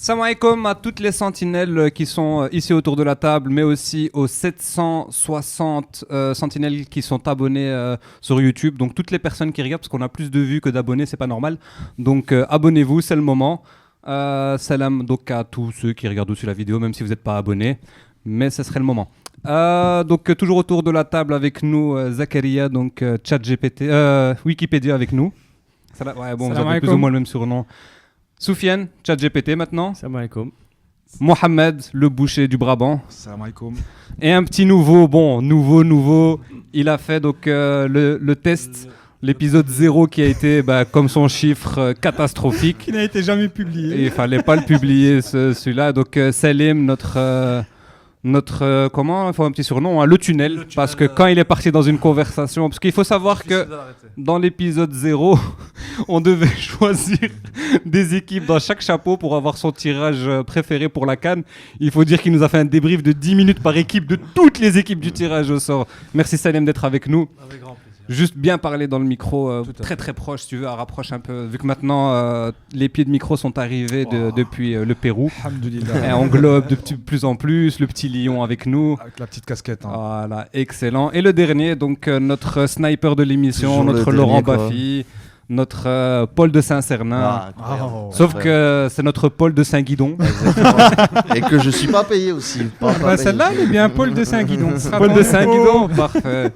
Salam alaikum à toutes les sentinelles qui sont ici autour de la table, mais aussi aux 760 sentinelles qui sont abonnées sur YouTube. Donc toutes les personnes qui regardent, parce qu'on a plus de vues que d'abonnés, c'est pas normal. Donc abonnez-vous, c'est le moment. Salam donc à tous ceux qui regardent aussi la vidéo, même si vous n'êtes pas abonnés, mais ce serait le moment. Donc toujours autour de la table avec nous Zakaria, donc ChatGPT, Wikipédia avec nous. Ouais, bon, vous avez plus ou moins le même surnom. Soufiane, ChatGPT maintenant. Salam alaikum. Mohamed, le boucher du Brabant. Salam alaikum. Et un petit nouveau. Il a fait donc le test, l'épisode 0 qui a été, comme son chiffre, catastrophique. Qui n'a été jamais publié. Et il fallait pas le publier celui-là. Donc Salim, notre comment, il faut un petit surnom, hein, le tunnel, parce que quand il est parti dans une conversation, parce qu'il faut savoir que dans l'épisode 0, on devait choisir des équipes dans chaque chapeau pour avoir son tirage préféré pour la CAN. Il faut dire qu'il nous a fait un débrief de 10 minutes par équipe de toutes les équipes du tirage au sort. Merci Salim d'être avec nous. Avec grand plaisir. Juste bien parler dans le micro, très proche, si tu veux, rapproche un peu, vu que maintenant les pieds de micro sont arrivés depuis le Pérou. Alhamdoulilah. Et on globe de plus en plus, le petit lion avec nous. Avec la petite casquette. Hein. Voilà, excellent. Et le dernier, donc notre sniper de l'émission, Toujours notre Laurent Baffy, notre Paul de Saint-Cernin. Sauf que c'est notre Paul de Saint-Guidon. Et que je suis pas payé aussi. Celle-là, elle est bien Paul de Saint-Guidon. Paul de Saint-Guidon, parfait.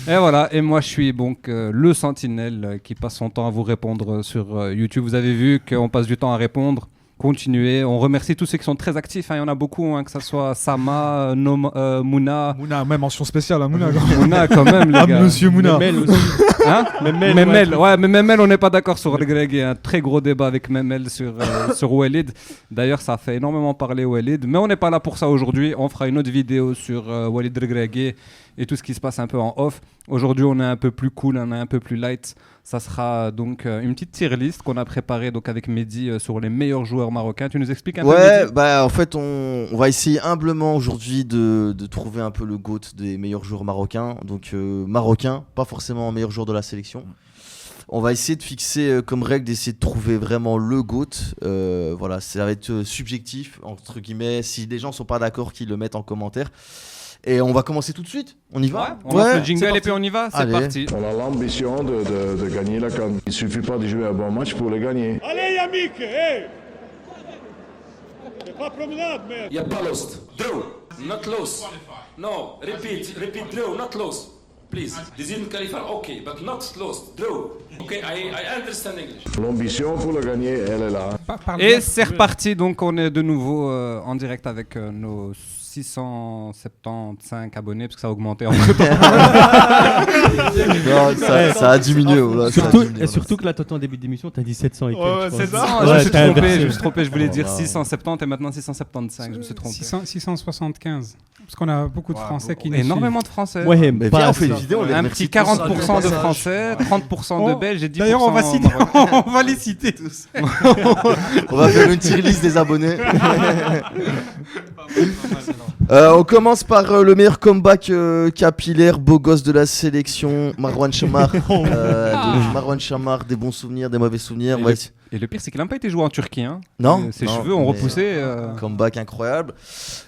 Et voilà, et moi je suis donc le sentinelle qui passe son temps à vous répondre sur YouTube. Vous avez vu qu'on passe du temps à répondre. Continuez, on remercie tous ceux qui sont très actifs, hein. Il y en a beaucoup, hein, que ce soit Sama, Mouna. Mouna, même mention spéciale à Mouna. Mouna quand même, les gars. Monsieur Mouna. Memel aussi. Hein Memel, ouais, mais Memel, on n'est pas d'accord sur le Greg. Il y a un très gros débat avec Memel sur Walid. D'ailleurs, ça a fait énormément parler Walid, mais on n'est pas là pour ça aujourd'hui. On fera une autre vidéo sur Walid Regragui et tout ce qui se passe un peu en off. Aujourd'hui, on est un peu plus cool, on est un peu plus light. Ça sera donc une petite tier list qu'on a préparée donc avec Mehdi sur les meilleurs joueurs marocains. Tu nous expliques un peu, Mehdi ? En fait, on va essayer humblement aujourd'hui de trouver un peu le GOAT des meilleurs joueurs marocains. Donc marocains, pas forcément meilleur joueur de la sélection. On va essayer de fixer comme règle d'essayer de trouver vraiment le GOAT. Voilà, ça va être subjectif, entre guillemets. Si les gens sont pas d'accord, qu'ils le mettent en commentaire. Et on va commencer tout de suite. On y va ? On lance le jingle et puis on y va. C'est Allez. parti. On a l'ambition de gagner la CAN. Il ne suffit pas de jouer un bon match pour le gagner. Allez Yamik, hey! C'est pas promenade, merde! Il n'y a pas lost. Draw, not lost. No, repeat, draw, not lost. Please. They didn't qualify, okay, but not lost. Draw. Okay, I understand English. L'ambition pour le gagner, elle est là. Et c'est reparti, donc on est de nouveau en direct avec nos 675 abonnés, parce que ça a augmenté en Non, ça a diminué. Voilà, Surtout que là, toi, en début d'émission, t'as dit 700 et quelques. Ouais, c'est ça. Je me suis trompé, je voulais dire 670 et maintenant 675, je me suis trompé. 675. Parce qu'on a beaucoup de Français qui nous Énormément de Français. Ouais, Mais pas viens, on assez. fait une vidéo. Un petit 40% de Français, 30% de Belges et 10% D'ailleurs, on va les citer tous. On va faire une tier list des abonnés. On commence par le meilleur comeback capillaire, beau gosse de la sélection, Marouane Chammar. Marouane Chammar, des bons souvenirs, des mauvais souvenirs. Et le pire, c'est qu'il n'a pas été joué en Turquie. Hein. Non. Ses cheveux ont repoussé. Comeback incroyable.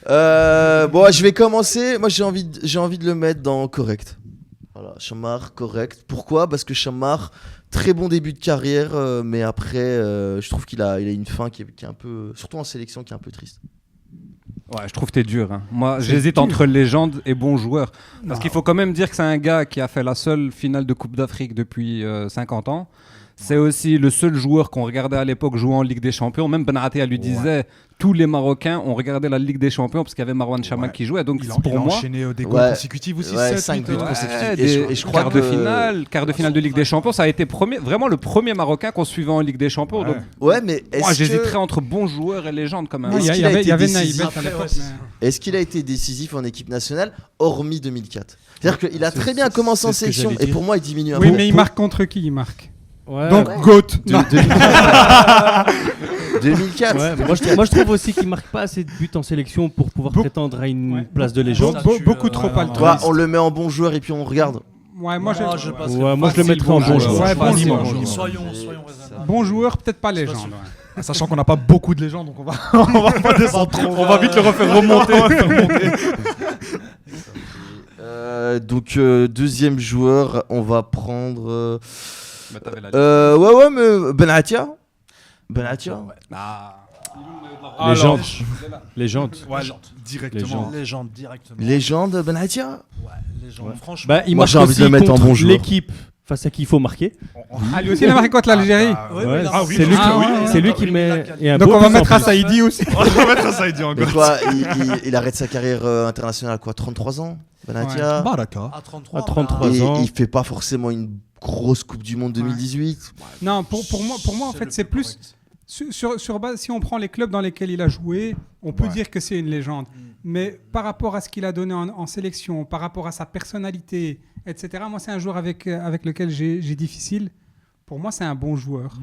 Je vais commencer. Moi, j'ai envie de le mettre dans correct. Voilà, Chammar, correct. Pourquoi ? Parce que Chammar, très bon début de carrière, mais après, je trouve qu'il a une fin qui est un peu, surtout en sélection, qui est un peu triste. Ouais, je trouve que t'es dur. Hein. Moi, j'hésite entre légende et bon joueur. Parce qu'il faut quand même dire que c'est un gars qui a fait la seule finale de Coupe d'Afrique depuis 50 ans. C'est aussi le seul joueur qu'on regardait à l'époque jouer en Ligue des Champions. Même Benatia lui disait, tous les Marocains ont regardé la Ligue des Champions parce qu'il y avait Marouane Chammar qui jouait. Donc pour il a moi, enchaîné des goals consécutifs aussi, 5 buts consécutifs. Et je crois quart de finale de Ligue des Champions, ça a été vraiment le premier Marocain qu'on suivait en Ligue des Champions. Donc, mais moi, j'hésiterais entre bons joueurs et légendes quand même. Il y avait Naïbet à l'époque. Est-ce qu'il a été décisif en équipe nationale, hormis 2004 ? C'est-à-dire qu'il a très bien commencé en sélection et pour moi, il diminue un peu. Oui, mais il marque contre qui ? Il marque. Ouais, donc GOAT. 2004. Ouais, moi je trouve aussi qu'il marque pas assez de buts en sélection pour pouvoir prétendre à une place de légende. Beaucoup trop altruiste. On le met en bon joueur et puis on regarde. Ouais, moi je le mettrais en bon joueur. Ouais, bon joueur. Soyons raisonnables. Bon joueur, peut-être pas légende. Sachant qu'on n'a pas beaucoup de légendes, donc on va pas descendre trop. On va vite le refaire remonter. Donc deuxième joueur, on va prendre. Bah, t'avais la liste. Ouais, mais Benatia. Benatia. Ah. Légende. Ouais, directement. Légende Benatia. Franchement. Bah, il Moi, marque j'ai envie de aussi le mettre en contre bon joueur. l'équipe face à qui il faut marquer. Ah, lui aussi, il a marqué contre l'Algérie. Ouais, Ah oui, c'est lui, ah oui, c'est lui qui met. Et un Donc beau on va but en mettre à plus. Saïdi aussi. On va mettre ça, il dit Donc encore. quoi, il arrête sa carrière internationale à quoi, 33 ans, Benatia. Bah d'accord. À 33, À 33 Et ans. il fait pas forcément une grosse Coupe du Monde 2018. Non, pour moi, en fait, c'est plus sur base. Si on prend les clubs dans lesquels il a joué, on peut dire que c'est une légende. Mais par rapport à ce qu'il a donné en sélection, par rapport à sa personnalité, etc. Moi, c'est un joueur avec lequel j'ai difficile. Pour moi, c'est un bon joueur.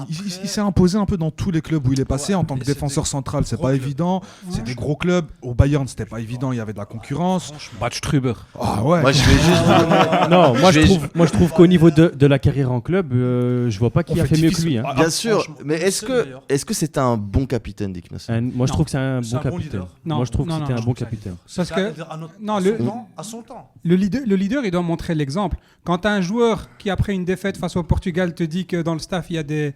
Il s'est imposé un peu dans tous les clubs où il est passé en tant que mais c'est défenseur des central, c'est gros pas clubs. évident. C'est des gros clubs. Au Bayern, c'était pas évident, il y avait de la concurrence. Batch Truber. Ah ouais. Moi, je vais juste. Non, moi Je je vais- trouve qu'au niveau de la carrière en club, je vois pas qui On a fait fait mieux que difficile. lui. Hein. Bien sûr, franchement, mais c'est le meilleur. est-ce que c'était un bon capitaine d'équipe nationale? Moi je trouve que c'est un C'est bon un bon capitaine. leader. Non, Moi je trouve non, que c'était non, un bon capitaine. Parce que non, à son temps. le leader, il doit montrer l'exemple. Quand tu as un joueur qui, après une défaite face au Portugal, te dit que dans le staff, il y a des...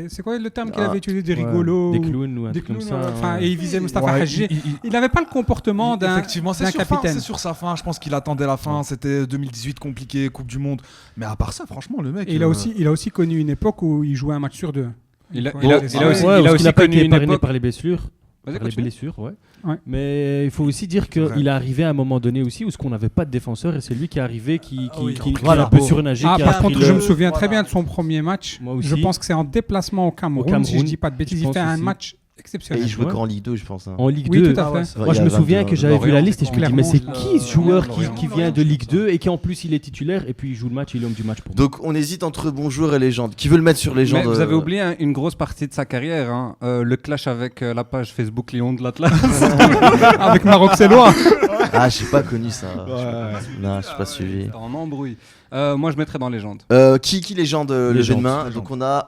c'est quoi le terme qu'il avait utilisé? Des rigolos? Des clowns ou un Des truc comme clowns, ça. enfin, ouais. et il visait Mostafa Ouais, Hadji. Il n'avait pas le comportement d'un Effectivement, c'est sur, capitaine. c'est sur sa fin. Je pense qu'il attendait la fin. C'était 2018 compliqué, Coupe du Monde. Mais à part ça, franchement, le mec. Et il a aussi connu une époque où il jouait un match sur deux. Il a Ouais, aussi, c'est il a vrai. aussi, Ouais, il a parce aussi qu'il n'a pas été connu une épargné époque. par les blessures. Vas-y, Par les continue. blessures, ouais. Ouais. Mais il faut aussi dire C'est vrai. qu'il est arrivé à un moment donné aussi où ce qu'on n'avait pas de défenseur et c'est lui qui est arrivé qui Voilà. a un peu surnagé. Ah, qui a par pris contre, le- je me souviens Voilà. très bien de son premier match. Moi aussi. Je pense que c'est en déplacement au Cameroun, si je Cameroun, dis pas de bêtises. je Il pense fait un aussi. match Et exceptionnel. il jouait Ouais. qu'en Ligue 2, je pense. Hein. En Ligue Oui, 2. tout à fait. C'est vrai, Moi, il je y me a souviens 22, que j'avais vu la Lorient, liste et je me dis, mais Clermont, c'est qui ce joueur Lorient, qui vient de Ligue 2 et qui en plus il est titulaire et puis il joue le match, il est homme du match pour moi. Donc on hésite entre bon joueur et légende. Qui veut le mettre sur légende? Mais vous avez oublié une grosse partie de sa carrière, hein. Le clash avec la page Facebook Lyon de l'Atlas. Avec Maroc, c'est loin. Ah, j'ai pas connu ça. Non, j'ai pas suivi. En embrouille. Moi, je mettrais dans légende. Qui légende levé de Légende, main? légende. Donc on a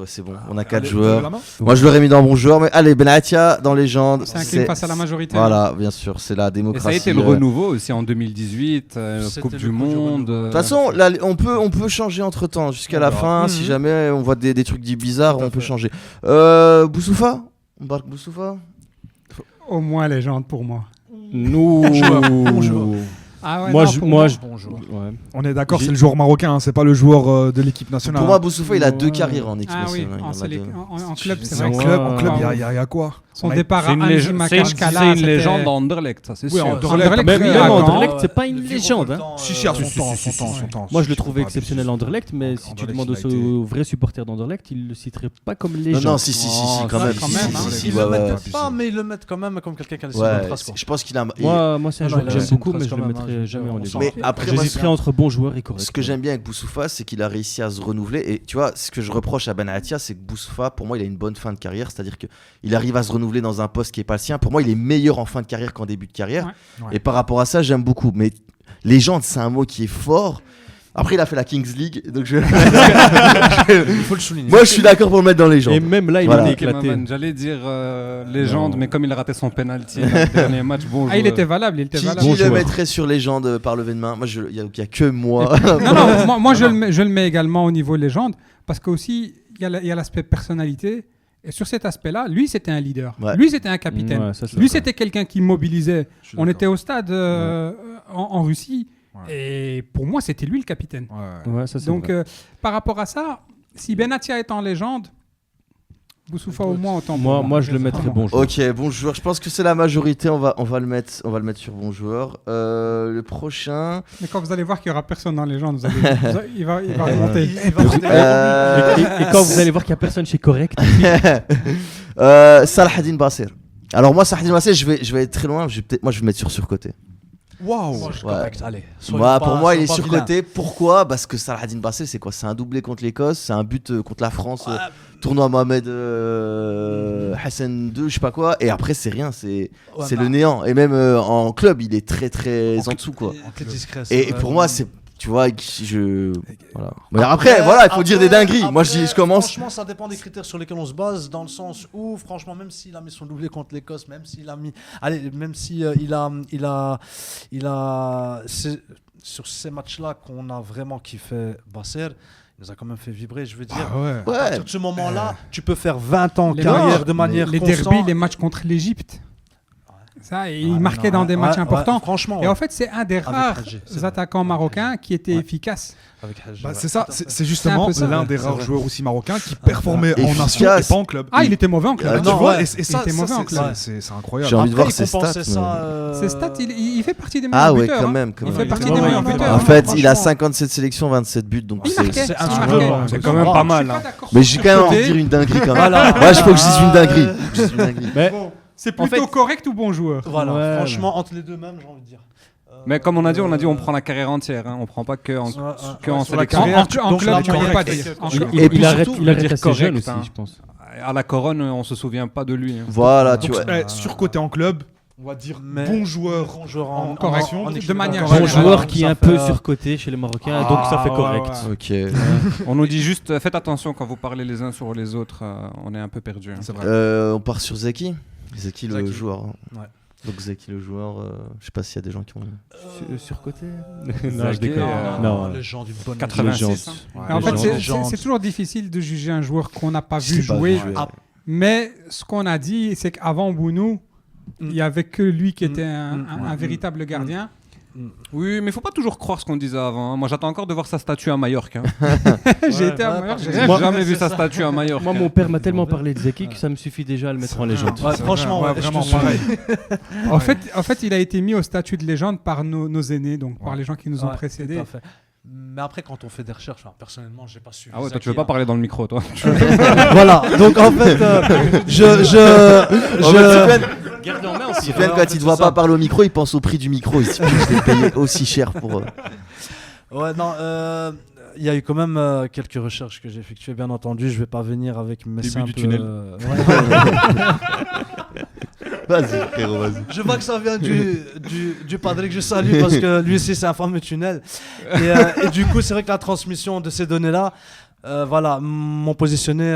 c'est bon. On a 4 Allez, joueurs. levez la main. Moi je l'aurais mis dans bon joueur, mais allez, Benatia dans légende. C'est un crime face à la majorité. Voilà, bien sûr, c'est la Et démocratie. ça a été le renouveau aussi en 2018, C'était Coupe le du coup du Monde. renouveau. De toute façon, là, on peut changer entre temps jusqu'à la fin. Si jamais on voit des trucs dits bizarres, on peut changer. Boussoufa, on parle de Boussoufa. Au moins légende pour moi. Nous. Bon joueur. Ah ouais, Moi, non, je, pour moi, moi, je- Bon joueur. ouais. On est d'accord, J'ai- c'est le joueur marocain, hein, c'est pas le joueur de l'équipe nationale. Pour moi, Boussoufa, il a Ouais. 2 carrières en équipe Ah oui, nationale. Il en a deux. en club, c'est C'est vrai en que club, Ouais. il y a quoi? son On a- départ à C'est une, Anji légende- c'est Makashkala, une c'était- légende d'Anderlecht, ça c'est Oui, sûr. Anderlecht, Même, très même avant. Anderlecht, c'est pas une Le vieux légende. Hein. revoltant, Si, à son si, temps, si, son si. temps. Moi, je le Si, trouvais faut pas exceptionnel abuser. Anderlecht, mais si tu Anderlecht, demandes il a été- aux vrais supporters d'Anderlecht, ils le citeraient pas comme Non, légende. non, si, Oh, quand ça, même. quand si, même, si, hein. si, Ils ouais, le ouais, mettent ouais. pas, mais ils le mettent quand même comme quelqu'un qui a laissé ouais. une trace. Quoi. Je pense qu'il a. Moi, c'est un Non, joueur non, que il a j'aime une beaucoup, trace mais je quand le même, mettrai hein, jamais on en sent. légende. Mais après, moi, J'hésiterai entre bon joueur et correct. ce que j'aime bien avec Boussoufa, c'est qu'il a réussi à se renouveler. Et tu vois, ce que je reproche à Benatia, c'est que Boussoufa, pour moi, il a une bonne fin de carrière. C'est-à-dire qu'il arrive à se renouveler dans un poste qui n'est pas le sien. Pour moi, il est meilleur en fin de carrière qu'en début de carrière. Ouais. Et par rapport à ça, j'aime beaucoup. Mais légende, c'est un mot qui est fort. Après, il a fait la Kings League. Donc Il faut le souligner. moi, je suis d'accord pour le mettre dans légende. Et même là, il Voilà. est Ok, éclaté. Maman, j'allais dire légende, Non. mais comme il a raté son penalty le dernier match, bon Ah, il joueur. était valable, il était Qui, valable. qui Bon le joueur. mettrait sur légende par levé de main? Moi, il n'y a que moi. Non, non, moi je le mets également au niveau légende, parce qu'aussi, il y a l'aspect personnalité. Et sur cet aspect-là, lui, c'était un leader. Ouais. Lui, c'était un capitaine. Ouais, ça, c'est Lui, vrai. c'était quelqu'un qui mobilisait. Je suis On d'accord. était au stade en Russie. Ouais. Et pour moi, c'était lui le capitaine. Ouais. Ouais, ça, c'est Donc, vrai. par rapport à ça, si Benatia est en légende, Boussoufa au moins autant. Moi, je le mettrais bon joueur. Ok, bon joueur. Je pense que c'est la majorité. On va le mettre sur bon joueur. Le prochain. Mais quand vous allez voir qu'il n'y aura personne dans les gens, il va remonter. Et quand vous allez voir qu'il n'y a personne chez Correct, Salahadine Basser. Alors moi, Salahadine Basser, je vais être très loin. Je vais le mettre sur surcoté. Waouh! Moi, je suis Ouais. correct, allez. Pour moi, il est soyons pas surcoté. Pourquoi? Parce que Salahadine Basser, c'est quoi? C'est un doublé contre l'Écosse, c'est un but contre la France, tournoi Mohamed Hassan 2, je sais pas quoi. Et après, c'est rien, c'est Ouais, le néant. Et même en club, il est très très en dessous, quoi. vilain. Très discret. Et pour moi, c'est Tu vois, voilà. Mais après, voilà, il faut dire des dingueries. Moi, je commence. Franchement, ça dépend des critères sur lesquels on se base, dans le sens où, franchement, même s'il a mis son doublé contre l'Écosse, même s'il a mis, allez, même si il a sur ces matchs-là qu'on a vraiment kiffé Basser. Il nous a quand même fait vibrer, je veux dire. À partir de ce moment-là, tu peux faire 20 ans de carrière de manière les constante. derbys, les matchs contre l'Égypte. Ça, il marquait dans des matchs importants. Franchement, et en fait, c'est un des rares attaquants marocains qui était efficace. C'est ça, c'est justement l'un des rares joueurs aussi marocains qui performait en efficace. nation et pas en club. Ah, il était mauvais en club. Tu vois, et il ça, était mauvais en club. c'est incroyable. J'ai envie de voir il ses compensait stats. Ses stats, il fait partie des meilleurs Ah ouais, buteurs. quand même. Il fait partie Ouais, des ouais, meilleurs ouais. buteurs. En fait, il a franchement. 57 sélections, 27 buts, donc Il marquait. c'est il insuffisant. marquait. C'est quand même pas mal. hein. Mais j'ai quand même envie de dire une dinguerie quand même. Moi, je faut que je dise une dinguerie. Mais C'est plutôt correct ou bon joueur? Voilà, Ouais, franchement, entre les deux mêmes, j'ai envie de dire. Mais comme on a dit, on prend la carrière entière. Hein. On prend pas que en sur la sélection. carrière. En Donc, club, la tu peux moyenne, pas c'est dire. que- En club. Et puis il arrête surtout, assez correct, jeune hein. aussi, je pense. À la Couronne, on se souvient pas de lui. hein. Voilà, tu Donc, vois. surcoté en club, on va dire Mais- bon joueur. Bon joueur en Correct. en De équipe manière nationale. Bon générale. joueur qui est Ça un peu fait, surcoté chez les Marocains, donc ça fait correct. Ok. On nous dit juste, faites attention quand vous parlez les uns sur les autres. On est un peu perdu. C'est vrai. On part sur Zeki. Zeki le Zeki. joueur. hein. Ouais. Donc Zeki le joueur, je sais pas s'il y a des gens qui ont. Surcoté Non, Non, je déconne. Non, Non, les gens d'une bonne 86. hein. Mais en fait, Légende. c'est toujours difficile de juger un joueur qu'on n'a pas Je vu l'ai pas jouer. vu jouer. Ah. Mais ce qu'on a dit, c'est qu'avant Bounou, il n'y avait que lui qui était un véritable gardien. Oui, mais il faut pas toujours croire ce qu'on disait avant. hein. Moi, j'attends encore de voir sa statue à Majorque. hein. J'ai été à Majorque, j'ai J'ai Moi- jamais vu sa statue à Majorque. Moi, mon père m'a tellement parlé de Zeki que ça me suffit déjà à le mettre en légende. Ouais, franchement, ouais, vraiment je te pareil. En fait, il a été mis au statut de légende par nos aînés, donc par les gens qui nous ont Ouais, précédés. tout à fait. Mais après, quand on fait des recherches, personnellement, j'ai pas suivi. Ah ouais, toi, Zaki, tu veux pas hein. parler dans le micro, toi. Voilà, donc en fait, Garde en main aussi. Sofiane, quand il ne voit pas parler au micro, il pense au prix du micro. Il se dit, je l'ai payé aussi cher pour. Ouais, non, il y a eu quand même quelques recherches que j'ai effectuées, bien entendu. Je vais pas venir avec mes Début simples... du tunnel. Vas-y, frérot, vas-y. Je vois que ça vient du padre que je salue parce que lui aussi c'est un fameux tunnel. Et du coup, c'est vrai que la transmission de ces données-là, voilà, m'ont positionné,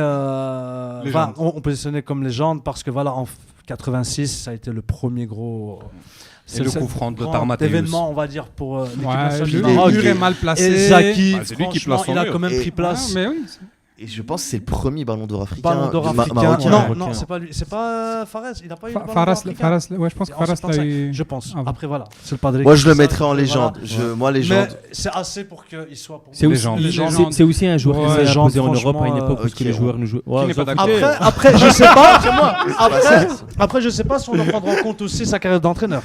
on positionnait comme légende parce que voilà, en 86, ça a été le premier gros. Et le coup franc de Lothar Matthäus. Événement, on va dire, pour l'équipe Ouais, nationale le du Maroc. mur est mal placé. Et Zaki, Ah, c'est lui qui franchement, place son il a mur. quand même Et- pris place. Ah, mais oui. Et je pense que c'est le premier ballon d'or africain. Ballon d'or africain. marocain. Non, Marocain. non, c'est pas lui. C'est pas Fares. Il a pas eu le ballon d'or Faras, africain. ouais, je pense que En Faras 75, l'a eu. Je pense. Ah bon. Après, voilà. C'est le padre. Moi, qui je le fait ça, mettrais en voilà. légende. Moi, légende. Mais c'est assez pour qu'il soit pour C'est moi. aussi, Légende. c'est aussi un joueur Ouais, qui s'est légende, imposé en Europe à une franchement, époque où ok, les joueurs nous jouaient. Qui n'est pas d'accord. Après, je sais pas. Après, je sais pas si on doit prendre en compte aussi sa carrière d'entraîneur.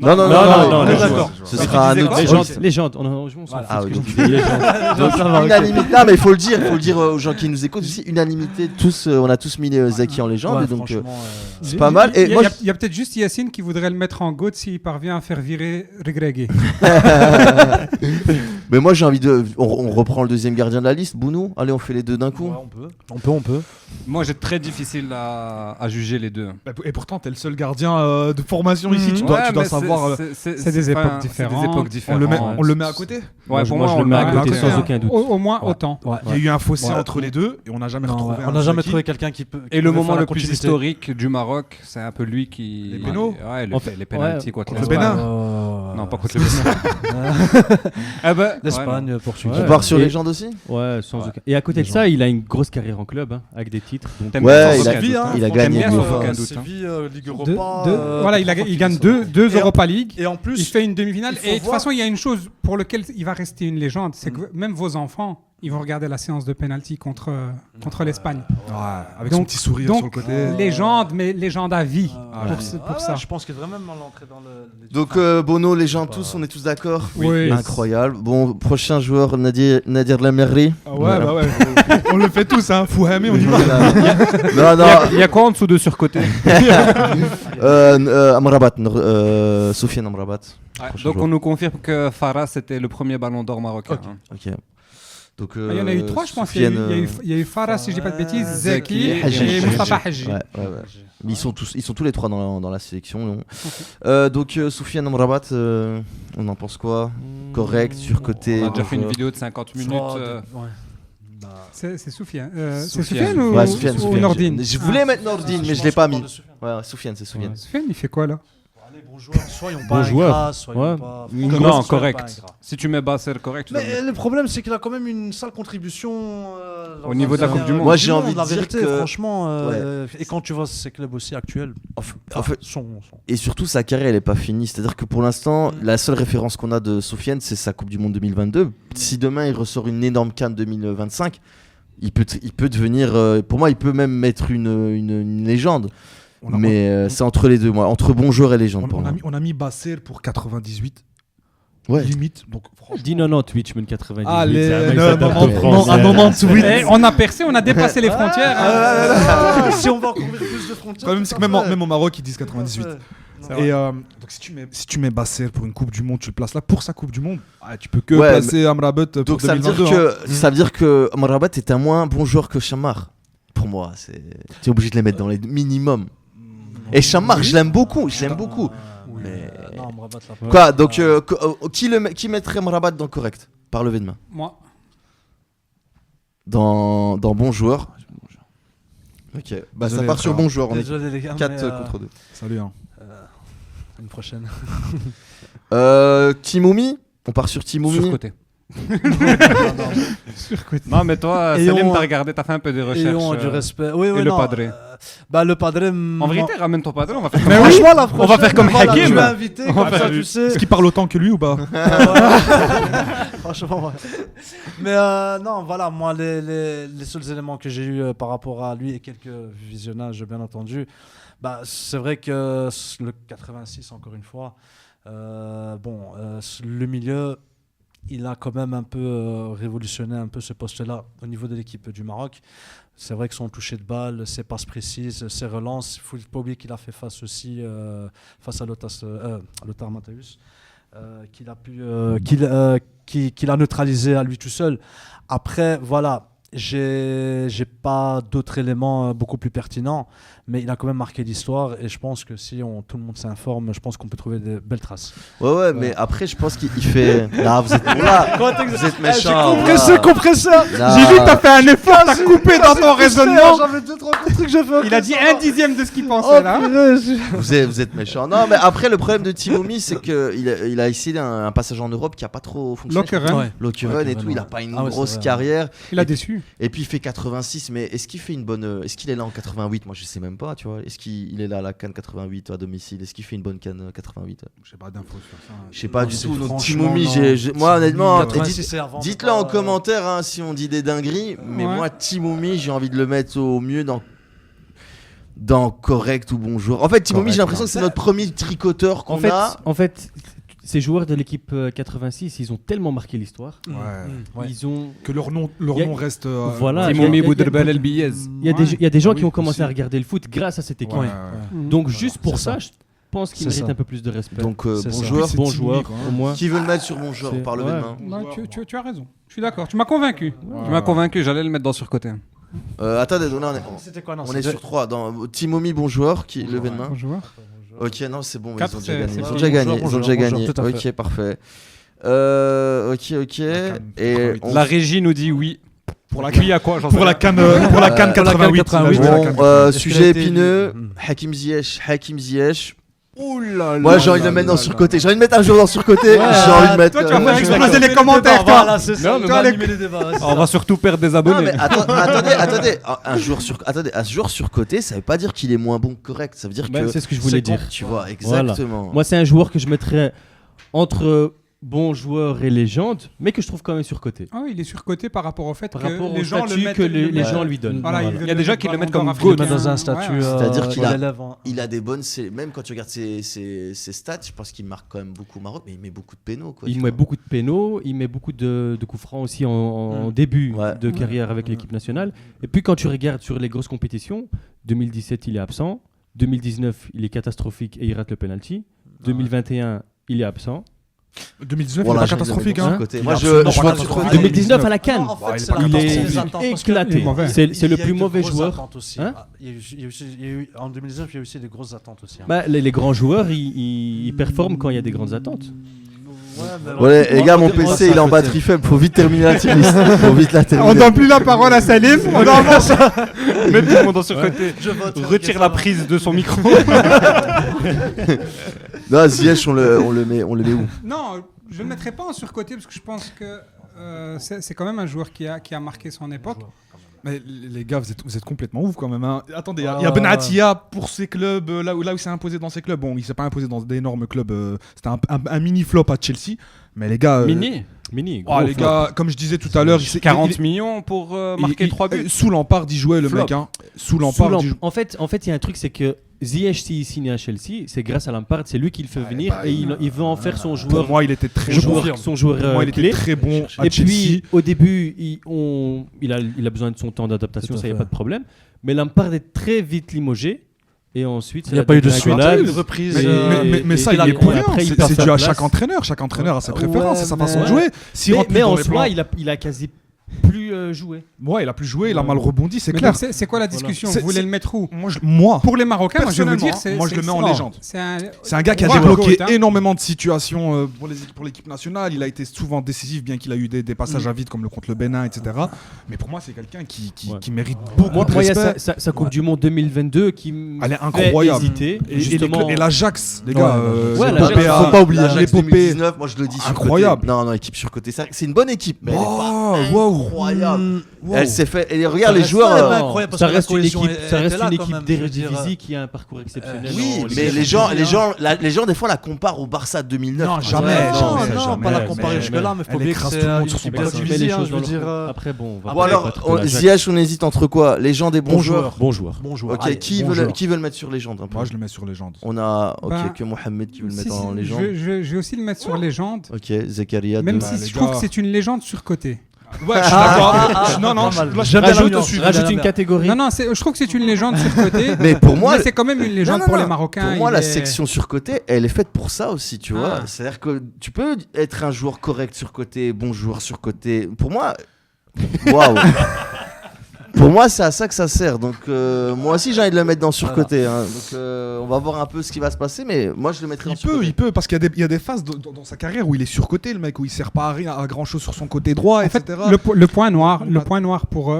Non, non, on est légende. d'accord. Ce sera un autre. Légende, on s'en fout Ah de oui, ce donc que je dis, légende. Donc, ça va, ok. unanimité. Non, mais il faut le dire aux gens qui nous écoutent aussi. Unanimité, tous, on a tous mis Zaki en légende. Ouais, et donc, franchement, c'est pas mal. Et Il y a- moi, il y a peut-être juste Yacine qui voudrait le mettre en GOAT s'il parvient à faire virer Regragui. mais moi, j'ai envie de. On reprend le deuxième gardien de la liste, Bounou. Allez, on fait les deux d'un coup. ouais, on peut. Moi, j'ai très difficile à juger les deux. Et pourtant, t'es le seul gardien de formation ici. Tu dois mais savoir. c'est des époques différentes. On le met à côté. Ouais, pour moi, moi, je on le mets à met côté côté, sans hein. aucun doute. Au moins autant. Il y a eu un fossé Ouais. entre les deux et on n'a jamais Non, retrouvé. ouais, un on n'a jamais Zaki. trouvé quelqu'un qui peut. Et qui le peut moment faire la le plus continuité. historique du Maroc, c'est un peu lui qui. Les pénaux. Ouais, En fait, les pénaltys, ouais, quoi. contre le Bénin. Non, pas contre le Bénin. Ah bah, L'Espagne, Portugal. On Ouais. part sur Et- légende aussi. Ouais, sans aucun. Et à côté de ça, il a une grosse carrière en club, hein, avec des titres. Donc, T'aimes Ouais, bien sans il a- aucun doute, hein. il a T'aimes gagné bien deux sans fois. aucun doute, hein. Séville, Ligue Deux- Europa. voilà, il gagne deux Et Europa League. Et en Il plus, fait une demi-finale. il faut Et de toute voir- façon, il y a une chose pour laquelle il va rester une légende, c'est que même vos enfants, ils vont regarder la séance de penalty contre l'Espagne. Ouais, avec son Donc- petit sourire donc, sur le côté. Légende, mais légende à vie ouais. pour ça. Je pense qu'il devrait même l'entrer dans le. Donc, Bono, légende tous, on est tous d'accord. Oui. Incroyable. Bon, prochain joueur, Nadir Lameri. Ah ouais, bah ouais. On le fait tous, hein. Fouhami, on y va. Non, non. Il y a quoi en dessous de surcoté? Amrabat, Sofiane Amrabat. Donc on nous confirme que Farah c'était le premier ballon d'or marocain. hein. Ok. Donc, Il y en a eu 3, je pense. Soufiane, Il y a eu Farah, si je dis pas de bêtises, Zaki Zaki et Mustafa Haji. Ouais. Mais ils sont tous les 3 dans la sélection. Donc Soufiane Amrabat, on en pense quoi? Correct, surcoté. On a déjà fait une vidéo de 50 minutes. C'est Soufiane. C'est Soufiane. Soufiane Ouais, Soufiane, ou Soufiane. Nordine? Je voulais mettre Nordine, mais je l'ai pas mis. Ouais, Soufiane, c'est Soufiane. Soufiane, il fait quoi là? Allez, bon joueur, soyons pas Bon joueur. ingrats, soyons Ouais. pas... Non, soyons pas correct. ingrats. Si tu mets Basser, correct. Mais le problème, c'est qu'il a quand même une sale contribution Au niveau de la Coupe du Monde. Moi, j'ai envie de la dire vérité, que- franchement. Et quand tu vois ces clubs aussi actuels, En fait, sont. et surtout, sa carrière, elle est pas finie. C'est-à-dire que pour l'instant, la seule référence qu'on a de Soufiane, c'est sa Coupe du Monde 2022. Si demain, il ressort une énorme CAN 2025, il peut devenir... pour moi, il peut même être une légende. Mais c'est entre les deux, moi. Entre bon joueur et légende, pour moi. On a mis Basser pour 98. Ouais. Limite. Donc, franchement. Dis 98, je mets 98. Allez, c'est un mec non, s'adapte non, au non, français. un moment de tweet. Eh, on a percé, on a dépassé les frontières. hein. Si on va encore mettre plus de frontières. Quand même, c'est que même au Maroc, ils disent 98. Ouais. Et donc si tu mets Basser pour une Coupe du Monde, tu le places là pour sa Coupe du Monde. Tu peux que Ouais, placer Amrabat pour Donc ça veut 2022. dire ça veut dire que Amrabat est un moins bon joueur que Chammar. Pour moi, t'es obligé de les mettre dans les minimums. Et Chammar, je l'aime beaucoup. Mais... Non, Amrabat, là, Quoi, donc qui mettrait Amrabat dans correct par lever de main? Moi. Dans bon joueur. Ok, bah Désolé, ça part sur frère. bon joueur. On est Désolé les gars, 4 mais, contre 2. Salut. Hein. Une prochaine. Timoumi, on part sur Timoumi. Surcoté. Non, mais toi, Et Salim, on- t'as regardé, t'as fait un peu des Et recherches. on a du respect. Oui, oui, et le non, padré. Le padré. En vérité, ramène ton padré, on va faire Mais comme franchement, la on va faire comme prochaine, Hakim. Tu m'as invité, On va comme ça, faire tu du- sais. Est-ce qu'il parle autant que lui ou pas? Franchement, ouais. Mais non, voilà, moi, les seuls éléments que j'ai eu par rapport à lui et quelques visionnages, bien entendu, c'est vrai que le 86, encore une fois, le milieu, il a quand même un peu révolutionné un peu ce poste-là au niveau de l'équipe du Maroc. C'est vrai que son toucher de balle, ses passes précises, ses relances, il ne faut pas oublier qu'il a fait face aussi face à Lothar Matthäus. Qu'il a neutralisé à lui tout seul. Après, voilà, j'ai pas d'autres éléments beaucoup plus pertinents, mais il a quand même marqué l'histoire et je pense que si tout le monde s'informe, je pense qu'on peut trouver de belles traces. Ouais, mais après, je pense qu'il fait. Non, vous êtes méchant. Compresseur. J'ai vu que t'as fait un effort, t'as coupé dans ton raisonnement. J'avais 2-3 trucs que j'ai fait. Il a dit 1/10 de ce qu'il pensait là. Vous êtes méchant. Non, mais après, le problème de Timoumi, c'est qu'il a essayé un passage en Europe qui a pas trop fonctionné. Lokeren et tout, il a pas une grosse carrière. Il a déçu. Et puis il fait 86, mais est-ce qu'il fait une bonne. Est-ce qu'il est là en 88? Moi je sais même pas, tu vois. Est-ce qu'il est là à la CAN 88 à domicile? Est-ce qu'il fait une bonne CAN 88? Je sais pas d'infos sur ça. Je sais pas du tout. Donc franchement, Timoumi, non. moi honnêtement, 86, c'est avant, dites-le en commentaire hein, si on dit des dingueries. Mais Ouais. moi Timoumi, j'ai envie de le mettre au mieux dans correct ou bon joueur. En fait, Timoumi, Correct, j'ai l'impression que c'est notre premier tricoteur qu'on a. En fait, ces joueurs de l'équipe 86, ils ont tellement marqué l'histoire. Ouais. Ils ont Que leur nom reste. Voilà. Timoumi il y a- Boudrbel El Biez. il y a des gens qui Oui, ont commencé aussi. à regarder le foot grâce à cette équipe. Ouais. Donc juste pour c'est ça, ça. je pense qu'il C'est mérite ça. un peu plus de respect. Donc C'est bon ça. joueur. C'est bon Timoumi, joueur quoi. au moins. Qui veut le mettre sur bon joueur C'est- par lever de ouais. main? Tu as raison. Je suis d'accord. Tu m'as convaincu. Tu m'as convaincu, j'allais le mettre dans surcoté. Attendez, C'était quoi, non, on est sur 3. Timoumi, bon joueur, qui levé de main. Bon joueur. Ok, non, c'est bon, Quatre, ils ont déjà c'est- gagné. Ils c'est ont bon déjà gagné. joueur, Ils ont déjà bon joueur, gagné. tout à fait. Ok, parfait. Ok. Et La régie nous dit oui. Pour la Oui à quoi j'en sais Pour la rien. CAN pour la CAN 88. 88. bon, sujet qu'il a été- épineux. Mm. Hakim Ziyech. Ouh là là. Moi, j'ai envie de le mettre dans surcoté. J'ai envie de mettre un joueur dans surcoté. J'ai envie de mettre. Toi, tu vas faire je vais exploser mettre- les commentaires, toi. Voilà, c'est ça. Non, mais On moi, va animer les débats. On va surtout perdre des Non, abonnés. mais attendez. Un joueur surcoté, ça veut pas dire qu'il est moins bon que correct. Ça veut dire Ben, que. c'est ce que je voulais dire. Tu vois, Voilà. exactement. Moi, c'est un joueur que je mettrais entre bon joueur et légende, mais que je trouve quand même surcoté. Ah oui, il est surcoté par rapport au fait Par que rapport les au gens le statut mettent. que les le- gens lui donnent. Voilà, Voilà. ils Il y a des gens qui le mettent comme Ballon d'Or GOAT. Il le met dans un africain. statut. Ouais. C'est-à-dire qu'il a- l'élève, hein. Il a des bonnes. Même quand tu regardes ses stats, je pense qu'il marque quand même beaucoup au Maroc, mais il met beaucoup de pénaux. Quoi, Il tu met vois. beaucoup de pénaux, il met beaucoup de coups francs aussi en début Ouais. de carrière avec l'équipe nationale. Et puis quand tu regardes sur les grosses compétitions, 2017 il est absent, 2019 il est catastrophique et il rate le penalty, 2021 il est absent, 2019, Voilà, il est j'ai catastrophique. mis sur Hein. le côté. Il Moi, est je absolument vois pas sur catastrophique. 2019 à la Cannes. Non, en fait, il c'est est la pas- il est catastrophe des attentes, parce que éclaté. il est mauvais. C'est il y le a plus eu de mauvais grosses joueur. attentes aussi. Hein Il y a eu- en 2019, il y a eu aussi des grosses attentes aussi. Hein. Bah, les grands joueurs, ils performent quand il y a des grandes attentes. Ouais, les gars, mon on- PC il est en batterie faible, faut vite terminer la tier list. Faut vite la On terminer. donne plus la parole à Salim. On avance. Mets tout le monde sur côté. Je vote. Retire la prise de son micro. Non, Ziyech, on le met où? Non, je ne le mettrai pas en surcoté parce que je pense que c'est quand même un joueur qui a marqué son époque. Mais les gars, vous êtes complètement ouf quand même. Hein. Attendez, il y Ouais, a ouais, Benatia pour ses clubs, là où il s'est imposé dans ses clubs. Bon, il s'est pas imposé dans d'énormes clubs. C'était un mini flop à Chelsea. Mais les gars. Mini. Oh, les gars, comme je disais tout à l'heure, 40 millions pour marquer 3 buts. Sous Lampard, il jouait le Flop. mec. Hein. Sous Lampard, il jouait. En fait, il y a un truc, c'est que Ziyech, s'il signe à Chelsea, c'est grâce à Lampard, c'est lui qui le fait venir et il veut en faire son Pour joueur. moi, il était très son bon. joueur, son joueur Pour moi, il clé. était très bon à Et Chelsea. puis, au début, il a besoin de son temps d'adaptation, Tout à ça, il n'y a fait. pas de problème. Mais Lampard est très vite limogé. Et ensuite, Il n'y a pas eu de suite, dégringolade. une reprise. Mais ça, il et est pour rien. après, il C'est perd sa dû à place. chaque entraîneur. Chaque entraîneur a ses préférences, Ouais, c'est sa façon mais- de jouer. S'il rentre plus Mais dans en les soi, plans- il a quasi plus joué. Ouais, il a plus joué, il a mal rebondi, c'est Mais clair. donc, c'est quoi la discussion C'est- Vous voulez le mettre où Moi, Pour les Marocains, moi je veux dire, personnellement, moi, je le mets en non, légende. C'est un gars qui a on voit le débloqué GOAT, hein. énormément de situations pour l'équipe nationale. Il a été souvent décisif, bien qu'il a eu des passages à vide comme le contre le Bénin, etc. Mais pour moi, c'est quelqu'un qui mérite beaucoup Moi, de il y a respect. sa Coupe du Monde 2022 qui me Elle est fait incroyable. hésiter. Et Justement, l'Ajax, les gars, Ouais, l'épopée l'Ajax, à- Faut pas oublier l'épopée. 2019, moi je le dis. surcoté. Incroyable. Non, équipe surcotée. C'est une bonne équipe, mais elle est Oh, pas wow. incroyable. Wow. Elle s'est fait. Et regarde les reste joueurs. pas incroyable parce ça que la reste une cohésion équipe, ça était reste là une quand équipe même, je veux dire. d'Eredivisie qui a un parcours exceptionnel. Oui, en Ligue mais des les Champions. gens des fois la comparent au Barça de 2009. Non, quoi. jamais. Non, pas la comparer mais- jusque-là, mais faut elle oublier que écrase c'est tout le monde une sur son équipe passage. Tu mets les d'Eredivisie, choses je dans veux leur dire. propre. Après, bon, on va Ou pas alors, battre l'Ajax. Ziyech, on hésite entre quoi? Légende et bons joueurs. Bon joueur. Bon joueur. Ok, Allez, qui bon veut joueur. le mettre sur légende un peu? Moi, je le mets sur légende. On a Ben, que Mohamed qui veut le Si, mettre en si, légende. je vais aussi le mettre sur légende, Ok, Zakaria. même Bah, si les je trouve gars. que c'est une légende surcotée. Ouais, je suis d'accord. Non, pas mal. là, je J'aime bien Rajoute, l'ambiance, j'aime rajoute bien une la- catégorie. Non, non, je trouve que c'est une légende surcotée. Mais pour moi, c'est quand même une légende Non, pour non, les Marocains. Pour moi, il la est- section surcotée, elle est faite pour ça aussi, tu vois. Ah. C'est-à-dire que tu peux être un joueur correct surcoté, bon joueur surcoté. Pour moi, waouh. Pour moi, c'est à ça que ça sert. Donc, moi aussi, j'ai envie de le mettre dans surcoté. Hein. Donc, on va voir un peu ce qui va se passer, mais moi, je le mettrai en surcoté. Il peut, parce qu'il y a des phases dans sa carrière où il est surcoté, le mec, où il sert pas à rien, à grand chose sur son côté droit, En fait, etc. le point noir pour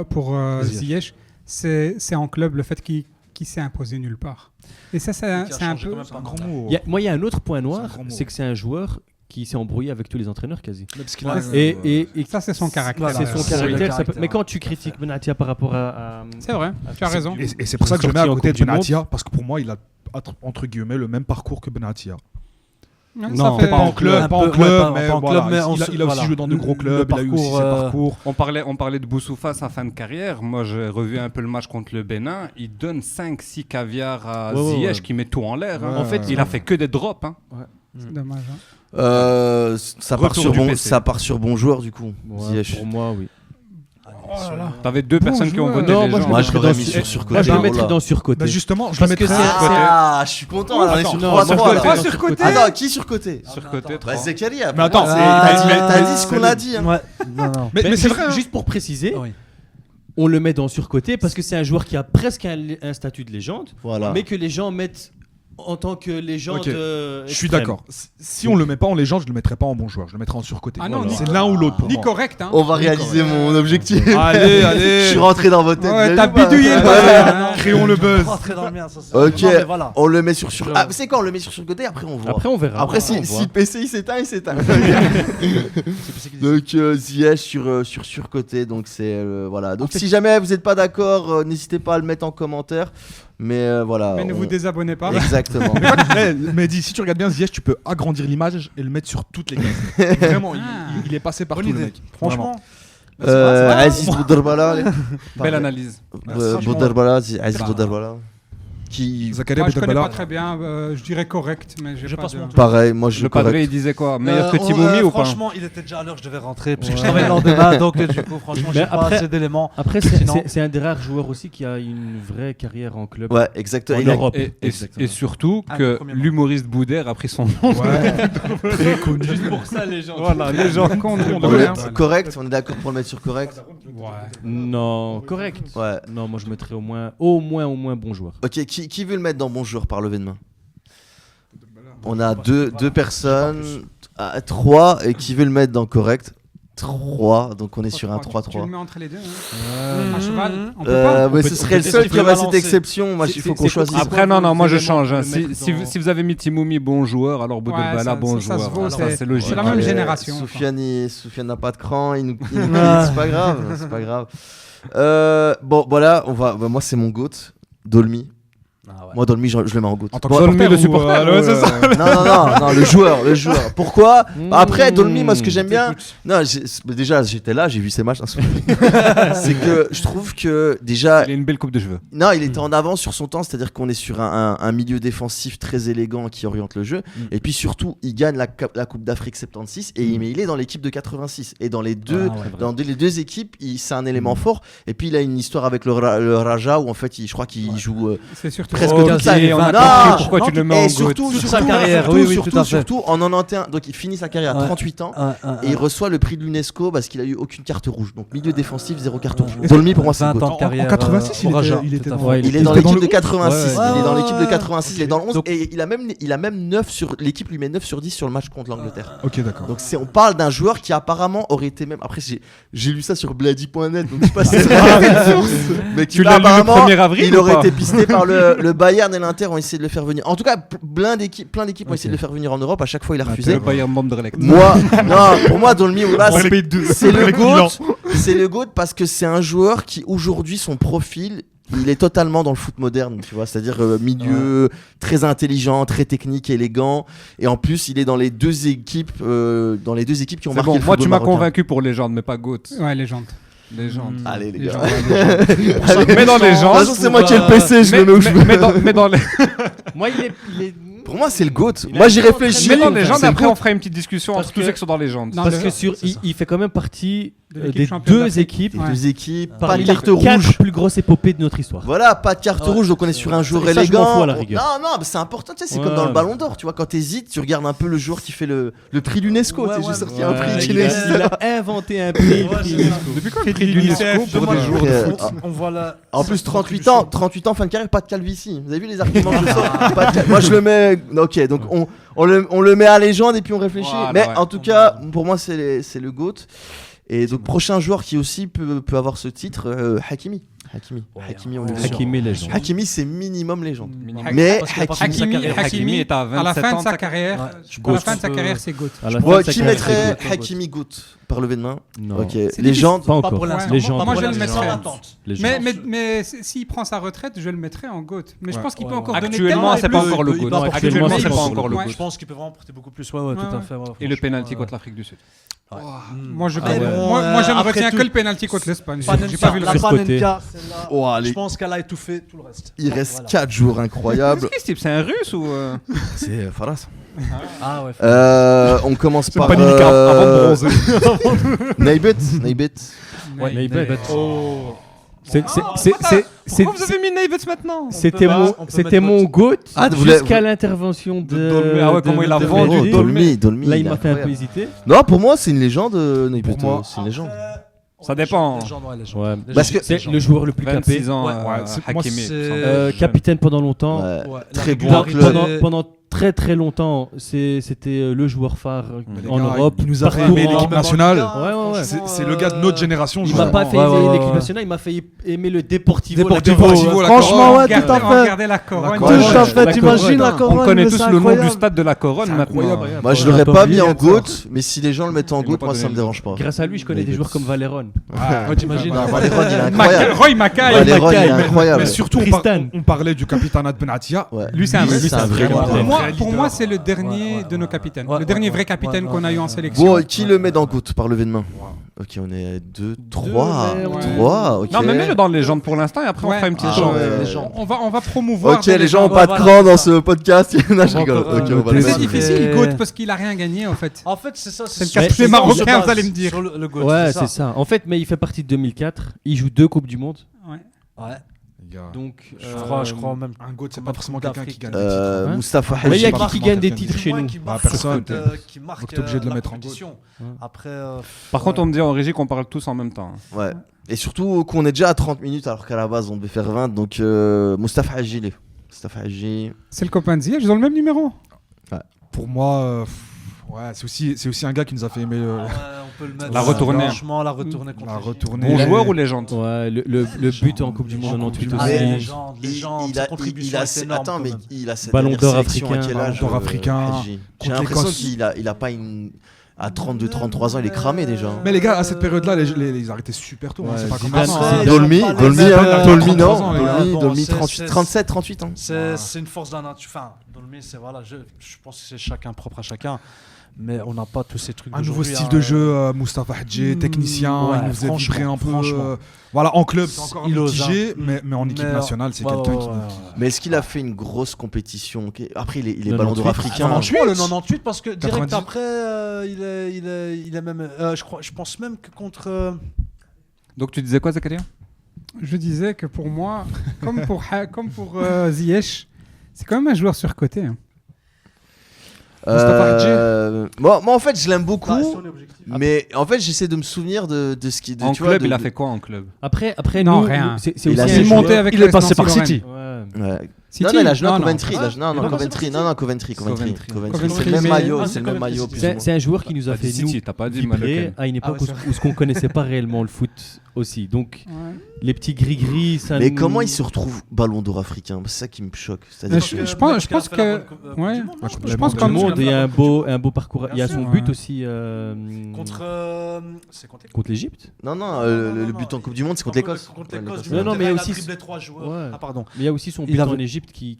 Ziyech. Ziyech, c'est en club le fait qu'il s'est imposé nulle part. Et ça, c'est un changé peu. quand même C'est un grand mot. Moi, il y a un autre point C'est noir, un grand mot. c'est que c'est un joueur qui s'est embrouillé avec tous les entraîneurs quasi. Parce qu'il a- Et Ça, c'est son caractère. c'est son c'est caractère. le ça peut- caractère. Mais quand tu critiques Benatia par rapport à C'est vrai, tu as raison. Et c'est pour ça que je le mets à Sorti en côté Coupe de du Monde. Benatia, parce que pour moi, il a entre guillemets le même parcours que Benatia. Non, Non, ça fait- Pas en club, pas en club, mais pas en voilà, club, mais il a aussi joué dans de gros clubs, il a eu aussi ses parcours. On parlait de Boussoufa, sa fin de carrière. Moi, j'ai revu un peu le match contre le Bénin. Il donne 5-6 caviars à Ouais, ouais, Ziyech ouais. qui met tout en l'air. hein. Ouais, En fait, il a fait que des drops. hein. C'est dommage. hein. Ça part Retour sur du bon, PC. ça part sur bon joueur du coup. Ouais, Ziyech. pour moi, oui. T'avais deux personnes qui ont joueur. voté Non, les moi, gens. Moi, je l'aurais mis sur- sur surcoté. Moi, je le Oh là. mettrais dans surcoté. Bah justement, je Parce le que mettrais. c'est- Ah, je suis content. là, on est sur non, 3-3 moi, là. Pas surcoté. Attends, qui surcoté? Surcoté, Bah, 3. Zakaria. Mais attends, T'as dit ce qu'on a dit. hein. Ouais, non, non. mais c'est juste, vrai. hein. juste pour préciser, Oui. on le met dans surcoté parce que c'est un joueur qui a presque un statut de légende, Voilà. mais que les gens mettent en tant que légende. Ok. Je suis extrême. d'accord. Si on le met pas en légende, je le mettrais pas en bon joueur. Je le mettrais en surcoté. Ah non, Voilà. ni- C'est l'un ou l'autre pour Ni moi. correct. Hein. On va réaliser mon objectif. Allez, allez. Je suis rentré dans votre tête. Ouais, vous t'as avez vu ou pas bidouillé le Ouais. bazar, hein. Créons le buzz. Rentrer dans le mien, ça, c'est- Ok, Non, mais voilà. on le met sur Ah, c'est quand on le met sur surcoté, après on voit. Après, on verra. Après, on si voit. le PC il s'éteint, il s'éteint. Donc Ziyech sur surcoté, donc c'est voilà. Donc si jamais vous n'êtes pas d'accord, n'hésitez pas à le mettre en commentaire. Mais voilà. Mais ne vous désabonnez pas. Exactement. Mais dis, si tu regardes bien Ziyech, tu peux agrandir l'image et le mettre sur toutes les cases. Vraiment, il est passé partout Bonne le idée. mec. Franchement. Aziz Boudarbala. Belle analyse. Boudarbala, Aziz Boudarbala. Zakaria Moi, je connais Boudebala. pas très bien. Je dirais correct, mais Je j'ai pas passe de... mon tour. Pareil, moi je Le padré, correct. il disait quoi? Meilleur que Timoumi ou pas? Franchement, il était déjà à l'heure que je devais rentrer parce que je travaille le lendemain, donc du coup, franchement, j'ai Mais pas après- assez d'éléments. Après, Sinon- c'est un des rares joueurs aussi qui a une vraie carrière en club. Ouais, exactement. En Il a- Europe. Et surtout Ah, que le premier l'humoriste Boudère a pris son nom. Très connu. Juste pour ça, les gens. Voilà, les gens comptent. Correct, on est d'accord pour le mettre sur correct. Non, correct. Ouais. Non, moi je mettrais au moins bon joueur. Ok, qui veut le mettre dans bon joueur par lever de main? On a deux personnes, 3, et qui veut le mettre dans correct? 3, donc on est sur un Tu le 3-3. mets entre les deux. Hein. À cheval. On peut pas. Mais ce serait le seul qui aurait cette balancer. exception. Moi, il faut qu'on choisisse. Après, non, moi je éléments change. hein. pour le mettre Si vous avez mis Timoumi bon joueur, alors Boudebala ça- bon ça se joueur. vaut, Alors, ça, c'est- c'est logique. c'est la même Allez, génération, Soufiane n'a pas de cran, il nous c'est pas grave, c'est pas grave. Bon, voilà, moi c'est mon GOAT, Dolmy. Moi Dolmy, je le mets en GOAT. En tant Bon, que Dolmy, le supporter, ouais, c'est ça. non, le joueur. Pourquoi? Après, Dolmy, moi ce que j'aime bien, déjà j'étais là, j'ai vu ses matchs, c'est que je trouve que déjà, Il a une belle coupe de cheveux. non, il était en avance sur son temps, c'est-à-dire qu'on est sur un milieu défensif très élégant qui oriente le jeu. Et puis surtout, il gagne la Coupe d'Afrique 76 mais il est dans l'équipe de 86. Et dans les deux, les deux équipes, c'est un élément fort. Et puis il a une histoire avec le Raja où en fait, je crois qu'il joue C'est surtout presque Ok, comme ça. on a Non, compris pourquoi tu le mets en et GOAT. surtout, Toute sa carrière, oui, tout à fait. surtout en 91. Donc il finit sa carrière à Ouais. 38 ans. Et Et il reçoit le prix de l'UNESCO parce qu'il a eu aucune carte rouge. Donc milieu défensif, 0 carte rouge. Dolmy pour moi c'est 20 le ans GOAT. de carrière. En 86, au Raja, il était tout à dans- fait. Ouais, Il est dans était dans l'équipe le de 86, Ouais, il est dans ouais. l'équipe de 86, il est dans le 11 Donc- et il a même 9 sur l'équipe lui met 9 sur 10 sur le match contre l'Angleterre. Ok, d'accord. Donc on parle d'un joueur qui apparemment aurait été même après j'ai lu ça sur bloody.net donc je sais pas si c'est vrai, mais qui Tu l'as lu le apparemment 1er avril il ou aurait pas été pisté par le Bayern et l'Inter ont essayé de le faire venir. En tout cas plein d'équipes ont essayé de le faire venir en Europe, à chaque fois il a refusé. Le Bayern d'Anderlecht. Moi, non, pour moi, Dolmy, voilà, On c'est paye deux. c'est le Avec GOAT. Milan. C'est le GOAT parce que c'est un joueur qui, aujourd'hui, son profil, il est totalement dans le foot moderne, tu vois. C'est-à-dire milieu très intelligent, très technique, élégant. Et en plus, il est dans les deux équipes, qui ont C'est marqué bon, le moi tu football m'as marocain. convaincu pour légende, mais pas GOAT. Ouais, légende. Légende. Allez, les Les gars. gens. Allez. Mais dans les De gens. toute façon, c'est moi qui ai le PC, je le mets où je veux. Mais dans les Moi, il est. Pour moi, c'est le GOAT. Il a Moi, j'y été réfléchis. Mais dans les gens, c'est le après GOAT. on fera une petite discussion Parce entre tous que- ceux qui sont dans les gens. Non, Parce le- que il fait quand même partie De l'équipe des championne deux d'Afrique. équipes Ouais. Deux équipes, pas parmi de les carte 4 rouge. plus grosses épopées de notre histoire. Voilà, pas de carte rouge, donc on est sur un joueur Ça, je m'en élégant. fous à la rigueur. Non, mais c'est important, tu sais, c'est Ouais. comme dans le Ballon d'Or, tu vois, quand t'hésites, tu regardes un peu le joueur qui fait le prix l'UNESCO. Ouais, Tu sais, j'ai ouais, sorti ouais, un prix Ouais, qui il a- n'existe il pas. a inventé un prix. Depuis quand le prix de l'UNESCO pour des joueurs de Euh, foot On voit là. En plus, 38 ans, fin de carrière, pas de calvitie. Vous avez vu les arguments que je sors Pas de Moi, je le mets. Ok, donc on le met à légende et puis on réfléchit. Voilà, Mais ouais. en tout cas, pour moi, c'est le GOAT. Et donc, prochain joueur qui aussi peut avoir ce titre, Hakimi. Hakimi, on le dit. Hakimi, légende. Hakimi, c'est minimum légende. Minimum. Mais Parce qu'il a pas Hakimi. fini sa carrière. Hakimi est à à la 27 fin ans de sa carrière, Ouais. à la fin de sa carrière, c'est GOAT. À la Ouais, fin de sa qui carrière, mettrait c'est Hakimi GOAT par lever de main? Non. Ok, C'est légende. Pas Pas pour encore. l'instant. Légende. Moi, je le Sans mettrais. attente. Légende. Mais s'il prend sa retraite, je le mettrais en GOAT. Mais je Ouais. pense qu'il peut Ouais, encore ouais. donner Actuellement, tellement c'est pas plus. encore le il GOAT. peut apporter Actuellement, beaucoup c'est plus. pas encore le Ouais. GOAT. Je pense qu'il peut vraiment porter beaucoup plus. Ouais, tout à fait. ouais, Et le franchement, penalty contre l'Afrique du Sud. Moi, je Ah ouais. moi, je ne Après retiens tout- que le penalty contre l'Espagne. J'ai Panenka, pas vu le la reste. surcoté. Panenka, celle-là, Oh, allez. je pense qu'elle a étouffé tout le reste. Il reste Voilà. 4 jours incroyables. Qu'est-ce que c'est un russe ou C'est Faras. Ah ouais. On commence par pas une carte avant de bronzer. Naibet. Ouais, Naibet. Oh. Pourquoi vous avez mis Naibet maintenant C'était On peut mon, mettre c'était mon GOAT Ah, vous l'avez- jusqu'à l'intervention de Dolmy. Ah ouais, comment il a de vendu Dolmy. Dolmy. Là, il est m'a fait un peu incroyable. hésiter. Non, pour moi, c'est une légende, Naibet. Pour moi. C'est une légende. Ça dépend. Ouais. Parce que- c'est le joueur le plus capé. 26 ans, Ouais, moi, Hakimi. c'est- Capitaine pendant longtemps. Ouais. Ouais, Très la bon Pendant, régularité- pendant très très longtemps, c'était le joueur phare les en gars, Europe. il nous a fait partout aimer en- l'équipe nationale. Ouais. C'est le gars de notre génération. Il m'a justement. pas fait Ouais, aimer ouais, l'équipe ouais. nationale, il m'a fait aimer le Deportivo. Deportivo, la Franchement, Corogne. ouais, tout à On fait. regardait la Corogne. Tout à fait, fait, la t'imagines Corogne. la Corogne. On connaît mais tous c'est le nom incroyable. du stade de la Corogne maintenant. incroyable. Moi, je On l'aurais l'a pas oublié mis en encore. GOAT, mais si les gens le mettent en Il m'a GOAT, pas moi, ça donné me le dérange pas. Grâce à lui, je connais des joueurs comme Valéron. Ouais, t'imagines. Non, Valéron, il est incroyable. Roy Mackay. Valéron, il est Mais incroyable. surtout, Tristan. on parlait du capitana de Benatia. Ouais. Lui, c'est un vrai. c'est un vrai Ouais, leader. ouais. Pour moi, c'est le dernier de nos capitaines. Ouais, Le dernier ouais, vrai ouais, capitaine ouais, qu'on a eu en ouais. sélection. Bon, qui le met dans GOAT par lever de main? Ok, on est 2, 3. merde. 3, ok. Non, mais mets-le dans les légendes pour l'instant et après on Ouais. fera une petite Ah, chose. ouais. légendes. On va promouvoir. Ok, des les gens ont légendes. pas de Voilà, cran dans c'est ce podcast. Non, je rigole. encore, Ok, on va le C'est mettre. difficile, GOAT, parce qu'il a rien gagné en fait. En fait, c'est ça. C'est le sur- cas de tous les sur- Marocains, sur base, vous allez me dire. sur le GOAT, Ouais, c'est ça. En fait, mais il fait partie de 2004. Il joue 2 Coupes du Monde. Ouais. Ouais. Les gars, Donc, Je crois même. un GOAT, c'est Comme pas forcément Coupe quelqu'un qui d'Afrique. gagne des titres. Hein Moustapha Mais il y a Hadji. qui gagne des titres chez nous? Qui Bah, marque, personne. qui marque Donc, t'es obligé de le la mettre en compétition. Après. Par contre, on me dit en régie qu'on parle tous en même temps. Ouais. Et surtout qu'on est déjà à 30 minutes alors qu'à la base on devait faire 20. Donc Moustapha Hadji, Moustapha Hadji. C'est le copain de Ziyech, ils ont le même numéro. Pour moi, ouais, c'est aussi un gars qui nous a fait aimer on peut le mettre. La retournée. Franchement, la retournée contre la l'Égypte. retournée. Bon joueur ou légende? Ouais, le but en Coupe du Monde 98 Ah, aussi. légende, sa contribution est énorme. Attends, quand mais même. il a cette Ballon dernière d'or sélection africain, à quel Ballon âge, d'or africain, Hadji J'ai contre l'impression l'Écosse. qu'il a pas une. À 32, 33 ans, il est cramé déjà. Mais les gars, à cette période-là, ils arrêtaient super tôt. hein, Ouais, c'est pas comme Zidane, maintenant. c'est- hein. Dolmy, pas les Dolmy, mêmes, hein, Dolmy, 33 ans, les non, gars. Dolmy, Bon, Dolmy, c'est- 38, c'est- 37, 38 ans. C'est une force d'un nature. Enfin, Dolmy, c'est voilà, je pense que c'est chacun propre à chacun. Mais on n'a pas tous ces trucs. Un nouveau d'aujourd'hui, style hein. de jeu, Moustapha Hadji, technicien, ouais, il nous faisait franchement, vibrer un peu. franchement. Voilà, en club, c'est encore Il ose, mitigé, hein. mais en équipe Mais, nationale, c'est ouais, quelqu'un ouais, qui. ouais, ouais. Mais est-ce qu'il a fait une grosse compétition ok Après, il est 98. ballon d'or africain. Franchement, le 98, parce que direct 90. après, il est même. Je pense même que contre. Donc tu disais quoi, Zakaria? Je disais que pour moi, comme pour Ziyech, c'est quand même un joueur surcoté. Hein. Moi, en fait, je l'aime beaucoup. Ah, sur les objectifs. Mais en fait, j'essaie de me souvenir de ce qui. En tu vois, club, de- il a fait quoi en club? Après Non, nous, rien. c'est Il a aussi ses un joueurs. joueur- avec Il est l'AS passé par Nancy-Lorraine. City. Ouais. Ouais. City Non, il a joué à Non, non. Coventry. Ah, Non, il est passé Coventry. par Non, Coventry. Coventry. C'est Coventry, le même mais- maillot. Ah, C'est le c'est même maillot. Coventry, plus ou moins. C'est un joueur qui nous a T'as fait dit nous City, t'as pas dit mal vibrer lequel. à une époque Ah ouais, où ce qu'on connaissait pas réellement le foot aussi. Donc Ouais. les petits gris-gris, ça. Mais nous- comment il se retrouve ballon d'or africain? C'est ça qui me choque. C'est-à-dire Mais que- je pense que. Ouais. Je pense Tout le comme monde, il y a un beau parcours. Bien Il y a sûr. son Ouais. but aussi Contre. C'est contre contre l'Égypte. Non, le but en Coupe du Monde, c'est contre l'Écosse. Contre Ouais, l'Écosse. Non, mais il y a aussi- dribblé 3 joueurs. Ouais. Ah, pardon. Mais il y a aussi son Il but avait- en Égypte qui.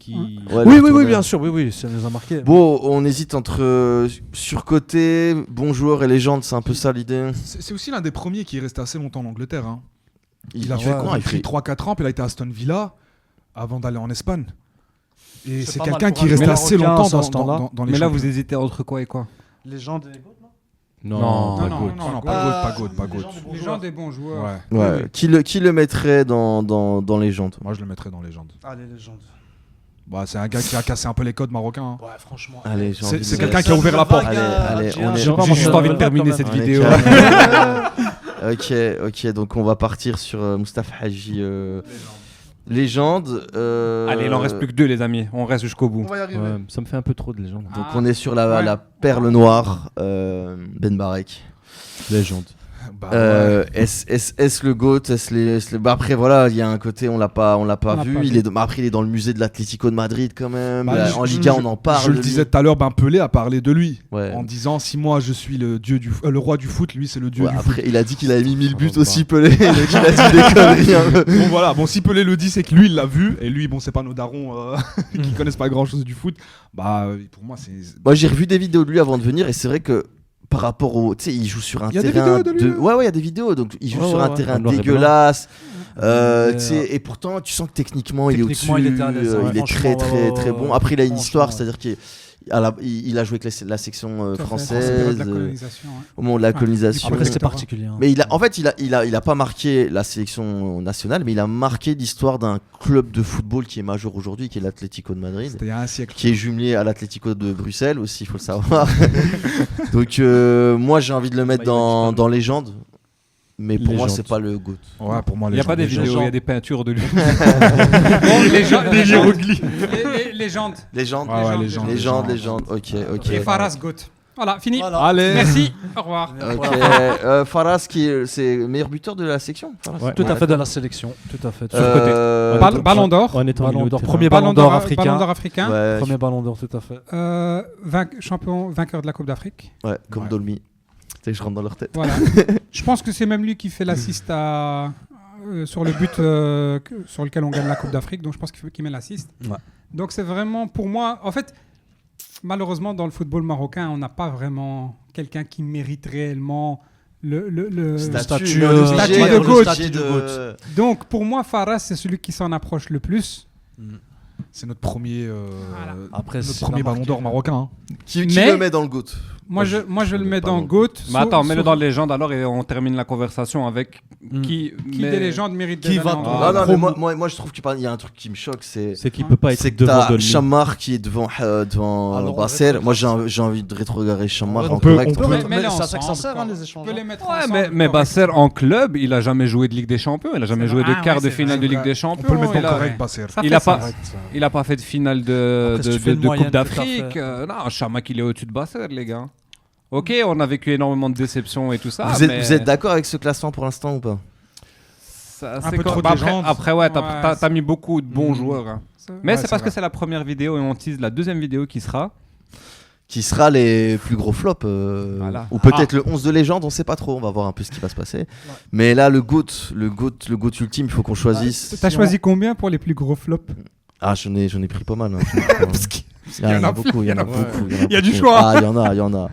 Ouais, Oui, le oui, retour bien de- sûr. Oui, ça nous a marqué. Bon, on hésite entre surcoté, bon joueur et légende, c'est un peu ça l'idée. C'est aussi l'un des premiers qui est resté assez longtemps en Angleterre. hein. Il a fait fait quoi? Il pris fait 3-4 ans, puis il a été à Aston Villa avant d'aller en Espagne. Et C'est c'est pas quelqu'un mal qui pour est un resté joueur assez marocain, longtemps ça, dans, ce temps-là. dans les Mais là, vous championnats. hésitez entre quoi et quoi? Légende et GOAT, non Non, pas non, Goat. Non, non, pas GOAT, pas GOAT. Les gens des bons joueurs. Ouais. Ouais. Qui le mettrait dans légende? Moi, je le mettrais dans légende. Allez, légende. Bah, c'est un gars qui a cassé un peu les codes marocains. hein. Ouais, franchement. Allez, j'ai C'est- envie de c'est le quelqu'un mettre. qui a ouvert la porte. Allez, on est- J'ai J'ai juste envie de terminer cette On est vidéo. calme. Ok, donc on va partir sur Moustapha Hadji. Légende. Allez, il en reste plus que 2, les amis. On reste jusqu'au bout. va y arriver. Ouais, ça me fait un peu trop de légende. Donc on est sur la perle noire, Ben Barek. Légende. Bah, ouais. Est-ce le GOAT? Bah après voilà, il y a un côté on l'a pas On l'a vu. pas Il vu. est après il est dans le musée de l'Atlético de Madrid quand même. Bah, En Liga on en parle. Je le de lui. disais tout à l'heure, Ben Pelé a parlé de lui. Ouais. En disant si moi je suis le roi du foot, lui c'est le dieu Ouais, du après foot. il a dit qu'il avait mis 1000 buts Ça va aussi Pelé. Donc il a dit des conneries un peu. Bon voilà, bon si Pelé le dit c'est que lui il l'a vu et lui bon c'est pas nos darons qui connaissent pas grand chose du foot. Bah pour moi c'est Moi j'ai revu des vidéos de lui avant de venir et c'est vrai que par rapport au, tu sais, il joue sur un Il y a des terrain vidéos de lui, ouais il y a des vidéos donc il joue Ouais, sur ouais, un ouais. terrain En noir et blanc. dégueulasse. Tu Mais, sais, et pourtant tu sens que techniquement il est au-dessus, Techniquement, il était à l'aise, ouais, il est très franchement, très très bon. Après il a une franchement, histoire, ouais. c'est-à-dire il a joué avec la section Tout à fait. française La colonisation, ouais. au moment de la Ouais. colonisation. Après, c'était Exactement. particulier. hein. Mais il a pas marqué la sélection nationale, mais il a marqué l'histoire d'un club de football qui est majeur aujourd'hui, qui est l'Atlético de Madrid, c'était il y a un siècle. qui est jumelé à l'Atlético de Bruxelles aussi, il faut le savoir. Donc moi j'ai envie de le mettre dans légende, mais pour moi Légende. c'est pas le GOAT. Ouais, pour moi Il n'y a pas des légende. vidéos, il y a des peintures de lui. Bon, légende. Légende. Ouais, ouais, légende. Légende. Ok. Et Faras Goat. Voilà, fini. Voilà. Allez. Merci. Au revoir. Ok. Faras c'est meilleur buteur de la section. Faras. Ouais. Tout à fait de la sélection. Tout à fait. Ballon d'or. En étant Ballon milieu de d'or. terrain. Premier ballon d'or africain. Ballon d'or africain. Ouais, Premier ballon d'or, tout à fait. Vainqueur de la Coupe d'Afrique. ouais, comme Ouais. Dolmy. Tu sais, je rentre dans leur tête. Voilà. Je pense que c'est même lui qui fait l'assist sur le but sur lequel on gagne la Coupe d'Afrique. Donc je pense qu'il met l'assist. Ouais. Donc c'est vraiment pour moi. En fait, malheureusement dans le football marocain, on n'a pas vraiment quelqu'un qui mérite réellement le statut de GOAT. GOAT. Donc pour moi, Farah, c'est celui qui s'en approche le plus. C'est notre premier, Après, notre c'est premier la ballon marque. d'or marocain. Hein. Qui Mais- le met dans le GOAT? Moi, je le mets pas dans dans- GOAT. Mais attends, mets-le sauf- dans légende alors et on termine la conversation avec qui. Qui met- des légendes mérite Qui d'être va dans- dans- Non, non, mais promo. moi je trouve qu'il y a un truc qui me choque, c'est C'est qu'il peut pas être c'est que devant t'as Dolmy. Chammar qui est devant Alors, Basser. on Moi j'ai envie de rétrograder Chammar On en peut- correct. on peut- Mais Mais les c'est à ça que ça ensemble, sert, hein, quoi. les échanges. On peut les mettre Ouais, ensemble, mais quoi. Basser en club, il a jamais joué de Ligue des Champions, il a jamais C'est joué vrai. de Ah, quart ouais, de c'est finale vrai. de Ligue des On Champions. peut le mettre il dans a- le correct, Basser. Ça Il fait a sens. pas, il a pas fait de finale de, Après, si tu de, fais de, une de moyenne Coupe que t'as d'Afrique. fait. Non, Chamak, il est au-dessus de Basser, les gars. Ok, on a vécu énormément de déceptions et tout ça. Vous êtes, mais vous êtes d'accord avec ce classement pour l'instant ou pas? ça, Un c'est peu quand- trop de bah, après, légendes. après, ouais, t'as, Ouais, t'as- c'est- t'as mis beaucoup de bons joueurs. hein. Mais Ouais, c'est c'est parce vrai. que c'est la première vidéo et on tease la deuxième vidéo qui sera. Qui sera les plus gros flops Voilà. ou peut-être le 11 de légende, on sait pas trop, on va voir un peu ce qui va se passer. Mais là le GOAT ultime, il faut qu'on choisisse. T'as choisi combien pour les plus gros flops? Ah, j'en ai pris pas mal. Hein. Parce qu'il Il y en a beaucoup, il y en a beaucoup. beaucoup. Il y a du beaucoup. choix. Ah, il y en a.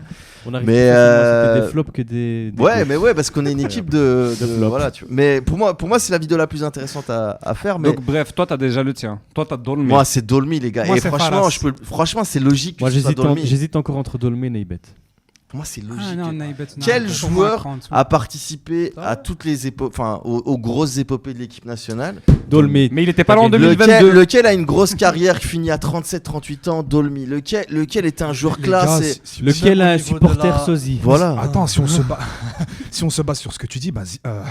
On arrive Mais, plus facilement, c'était des flops que des Ouais, GOAT. mais ouais, parce qu'on est une équipe de flop. voilà. Mais pour moi, c'est la vidéo la plus intéressante à faire. Mais Donc, bref, toi, t'as déjà le tien. Toi, t'as Dolmy. moi, c'est Dolmy, les gars. Moi, Et c'est franchement, Faras. franchement, c'est logique que Moi ce soit Dolmy. j'hésite encore entre Dolmy et Neybet. Pour moi, c'est Ah logique. non, Naibet, non. Quel Pour moi, joueur cran en dessous. a participé à toutes les enfin, aux grosses épopées de l'équipe nationale? Dolmy. Mais il était pas là en Lequel- 2022. Lequel a une grosse carrière qui finit à 37-38 ans? Dolmy. Lequel était un joueur Les classe gars, et- Lequel Même a au un niveau de supporter la- sosie. Voilà. Attends, si on se bat, si on se base sur ce que tu dis,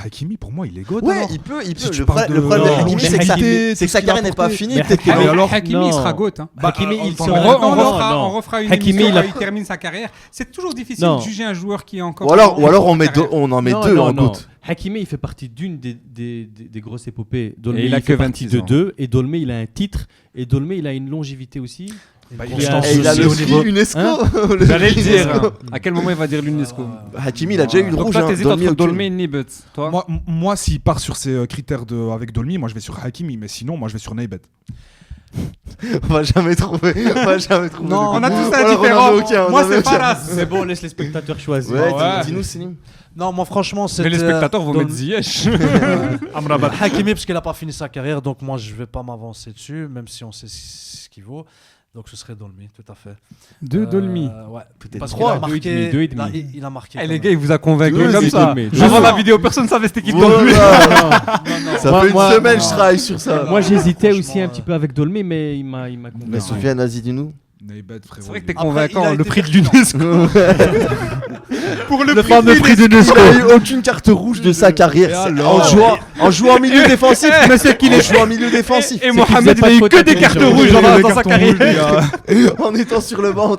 Hakimi, pour moi, il est GOAT. Ouais, alors. il peut. Si tu Le parles problème, le problème de- de Hakimi, mais c'est que sa- Hakimi, c'est que sa tout ce qu'il a carrière n'est pas apporté. finie. Mais Peut-être que Hakimi, dans- alors Hakimi, non. il sera GOAT. Hein. Hakimi, il attends, sera. mais On Non, refera, non. on refera une Hakimi, émission il a- quand il termine sa carrière. C'est toujours difficile Non. de juger un joueur qui est encore. Ou alors en on met carrière. on en met Non, deux non, en non. GOAT. Hakimi, il fait partie d'une des grosses épopées. Dolmy, Et il a il fait que partie 26 de ans. deux. Et Dolmy, il a un titre. Et Dolmy, il a une longévité aussi. Bah, Il a- Et il a aussi le au prix niveau- UNESCO. Hein Le J'allais le prix dire. UNESCO. hein. À quel moment il va dire l'UNESCO Hakimi, il a déjà eu le Donc rouge. toi, hein. t'hésites Dolmy, entre aucune. Dolmy et Nibet. Toi Moi, s'il part sur ces critères avec Dolmy, moi je vais sur Hakimi, mais sinon, moi je vais sur Naibet. On va jamais trouver. Non, on a tous Alors, un on en différent. a aucun, on Moi, en a c'est aucun. Faras. C'est bon, laisse les spectateurs choisir. Ouais, Ouais. dis-nous, Céline. Non, moi franchement, c'est. Mais les spectateurs vont mettre Ziyech. Hakimi, parce qu'il n'a pas fini sa carrière, donc moi je vais pas m'avancer dessus, même si on sait ce qu'il vaut. Donc ce serait Dolmy, tout à fait. De Dolmy. Ouais. Peut-être Parce trois. qu'il a marqué. Deux et demi. là, il a marqué. Eh, quand les même. gars, il vous a convaincu Deux comme et ça. demi. Avant la vidéo, personne ne savait c'était qui Voilà. Dolmy. Ça Moi- fait une moi- semaine, je travaille sur ça. Moi, j'hésitais franchement, aussi un petit peu avec Dolmy, mais il m'a convaincu. Mais Sofiane, vas-y, dis-nous. Naibet, frérot. C'est vrai que t'es Après, il convaincant. a Le été prix de pertinent. l'UNESCO. Pour Le fameux prix d'UNESCO. Il n'a eu aucune carte rouge de sa carrière. C'est- En jouant en milieu défensif. Mais c'est qu'il est joué en milieu défensif. Et qu'il Mohamed, il faisait pas a de eu faute que des intelligente. cartes rouges dans sa carrière. En étant sur le banc.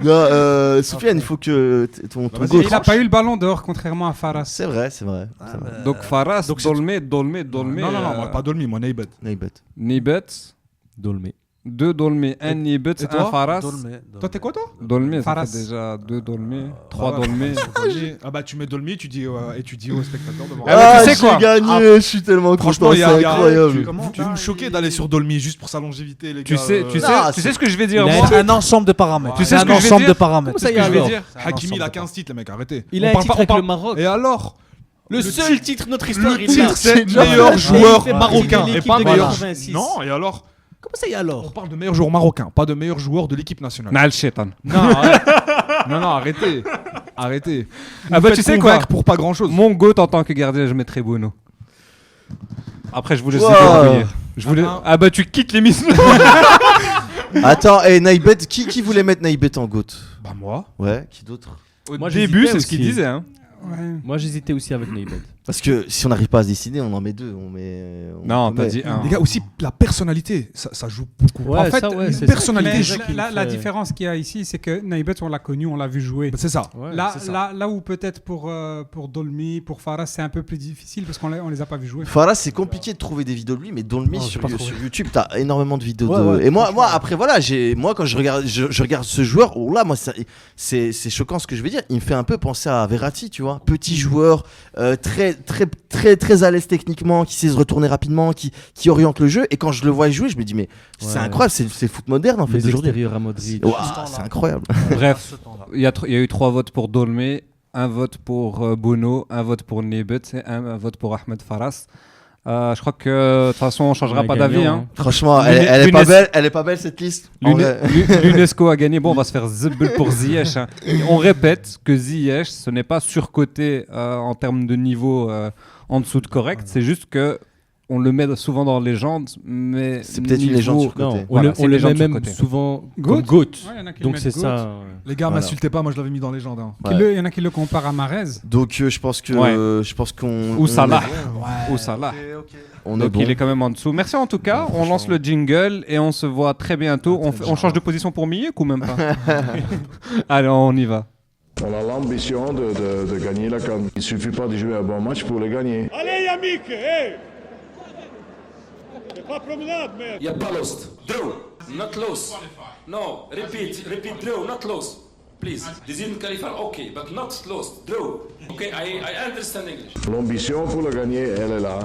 Non, Sofiane, il faut que ton Vas-y, go Il n'a pas eu le ballon d'or, contrairement à Faras. C'est vrai, c'est vrai. Ah, c'est vrai. mais- Donc Faras, Donc, Dolmy. Non, moi pas Dolmy, moi Naibet. Naibet. Nibet. Dolmy. 2 Dolmy, 1 Nibet, Et 1 toi Faras. Dolmy. Toi, t'es quoi, toi Dolmy, ça Faras. fait déjà 2 Dolmy, 3 ouais. Dolmy. Ah bah tu mets Dolmy, tu dis et tu dis aux spectateurs de voir. Ah, mais tu sais j'ai quoi gagné, je suis tellement Franchement, content, il y c'est a- il y a- incroyable. Vous me choquez d'aller sur Dolmy juste pour sa longévité, les gars. Tu sais Ah, ce que je vais dire Il a moi C'est un ensemble de paramètres. Tu sais C'est ce un que je vais ensemble dire de paramètres. Ça y est, que je vais alors. dire Hakimi, il a ensemble de 15 titres, les mecs, arrêtez. Il a On un parle titre pas- avec on le parle- Maroc. Et alors Le seul titre de notre histoire, Le il l'a. titre, c'est déjà meilleur fait. joueur Il fait marocain partie de et pas l'équipe de meilleur. 86. Non, et alors Comment ça y est On alors parle de meilleur joueur marocain, pas de meilleur joueur de l'équipe nationale. Mal Shaitan. Non, arrête. non, arrêtez. Arrêtez. Ah bah tu sais quoi Pour pas grand chose. Mon GOAT en tant que gardien, je mettrais Bruno. Après, je vous laisse Wow. débrouiller. Je voulais... Ah, Ah bah tu quittes l'émission. Attends, et Naibet, qui voulait mettre Naibet en GOAT? Bah moi. Ouais, qui d'autre? Au Moi, début, j'hésitais c'est ce qu'il aussi. disait. Hein. Ouais. Moi, j'hésitais aussi avec Neybet. Parce que si on n'arrive pas à se décider, on en met deux. Non, t'as met- dit un. Les gars, aussi la personnalité, ça joue beaucoup. Ouais, en fait, ça, ouais, une c'est personnalité. Mais ça qui me la fait- différence qu'il y a ici, c'est que Naibet, on l'a connu, on l'a vu jouer. C'est ça. Ouais, Là, c'est ça. là où peut-être pour Dolmy, pour Faras, c'est un peu plus difficile parce qu'on les a pas vus jouer. Faras, c'est compliqué de trouver des vidéos de lui, mais Dolmy Non, j'ai sur, pas trouvé. sur YouTube, t'as énormément de vidéos Ouais, de. ouais, Et moi, franchement. après, voilà, moi quand je regarde ce joueur, oh là, moi, c'est choquant ce que je vais dire. Il me fait un peu penser à Verratti, tu vois, petit joueur, très très à l'aise techniquement, qui sait se retourner rapidement, qui oriente le jeu. Et quand je le vois jouer, je me dis mais c'est incroyable, c'est le foot moderne en fait Les d'aujourd'hui. extérieurs à Modric. Ouah, c'est incroyable. Bref, il y a eu 3 votes pour Dolme, un vote pour Bono, un vote pour Nebet et un vote pour Ahmed Faras. Je crois que de toute façon on changera pas d'avis. Hein. Franchement, elle est pas belle cette liste. L'UNESCO a gagné. Bon, on va se faire zebel pour Ziyech. Hein. On répète que Ziyech, ce n'est pas surcoté en termes de niveau en dessous de correct. C'est juste que on le met souvent dans légende, mais c'est peut-être une légende surcotée. On le met même souvent comme GOAT. Donc c'est ça. Les gars, m'insultez pas, moi je l'avais mis dans légende. Hein. Il y en a qui le comparent à Mahrez. Donc je pense qu'on ou Salah. Ou Salah. Donc il est quand même en dessous. Merci en tout cas. On lance le jingle et on se voit très bientôt. On change de position pour Milik ou même pas? Allez, on y va. On a l'ambition de gagner la CAN. Il suffit pas de jouer un bon match pour le gagner. Allez, Yamik, hey! C'est pas promenade, merde. Yeah, pas lost. Draw, not lost. No, repeat, draw, not lost. Please, didn't qualify, okay, but not lost. Draw. Okay, I understand English. L'ambition pour le gagner, elle est là.